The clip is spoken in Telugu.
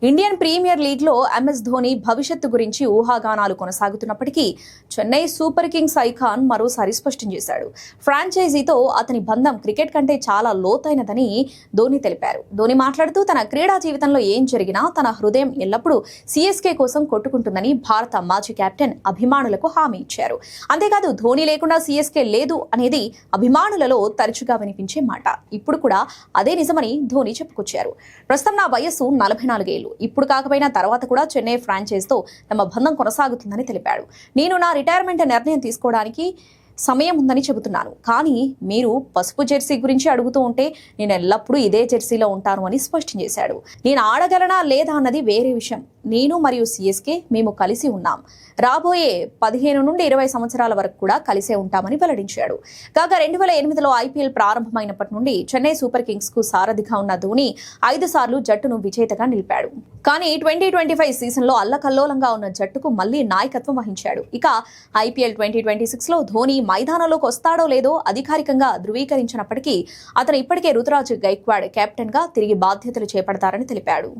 ఇండియన్ ప్రీమియర్ లీగ్ లో ఎంఎస్ ధోని భవిష్యత్తు గురించి ఊహాగానాలు కొనసాగుతున్నప్పటికీ చెన్నై సూపర్ కింగ్స్ ఐకాన్ మరోసారి స్పష్టం చేశాడు. ఫ్రాంచైజీతో అతని బంధం క్రికెట్ కంటే చాలా లోతైనదని ధోని తెలిపారు. ధోని మాట్లాడుతూ తన క్రీడా జీవితంలో ఏం జరిగినా తన హృదయం ఎల్లప్పుడూ సిఎస్కే కోసం కొట్టుకుంటుందని భారత మాజీ కెప్టెన్ అభిమానులకు హామీ ఇచ్చారు. అంతేకాదు ధోని లేకుండా సిఎస్కే లేదు అనేది అభిమానులలో తరచుగా వినిపించే మాట. ఇప్పుడు కూడా అదే నిజమని ధోని చెప్పుకొచ్చారు. ప్రస్తుతం నా వయస్సు 44 ఏళ్లు. ఇప్పుడు కాకపోయినా తర్వాత కూడా చెన్నై ఫ్రాంచైజ్తో తమ బంధం కొనసాగుతుందని తెలిపాడు. నేను నా రిటైర్మెంట్ నిర్ణయం తీసుకోవడానికి సమయం ఉందని చెబుతున్నాను. కానీ మీరు పసుపు జెర్సీ గురించి అడుగుతూ ఉంటే నేను ఎల్లప్పుడూ ఇదే జెర్సీలో ఉంటాను అని స్పష్టం చేశాడు. నేను ఆడగలనా లేదా అన్నది వేరే విషయం. నేను మరియు సిఎస్కే మేము కలిసి ఉన్నాం. రాబోయే 15 నుండి 20 సంవత్సరాల వరకు కూడా కలిసే ఉంటామని వెల్లడించాడు. కాగా 2008లో ఐపీఎల్ ప్రారంభమైనప్పటి నుండి చెన్నై సూపర్ కింగ్స్ కు సారథిగా ఉన్న ధోని 5 సార్లు జట్టును విజేతగా నిలిపాడు. కానీ 2025 సీజన్లో అల్లకల్లోలంగా ఉన్న జట్టుకు మళ్లీ నాయకత్వం వహించాడు. ఇక ఐపీఎల్ 2026లో ధోని మైదానంలోకి వస్తాడో లేదో అధికారికంగా ధృవీకరించినప్పటికీ అతను ఇప్పటికే రుతురాజ్ గైక్వాడ్ కెప్టెన్ గా తిరిగి బాధ్యతలు చేపడతారని తెలిపాడు.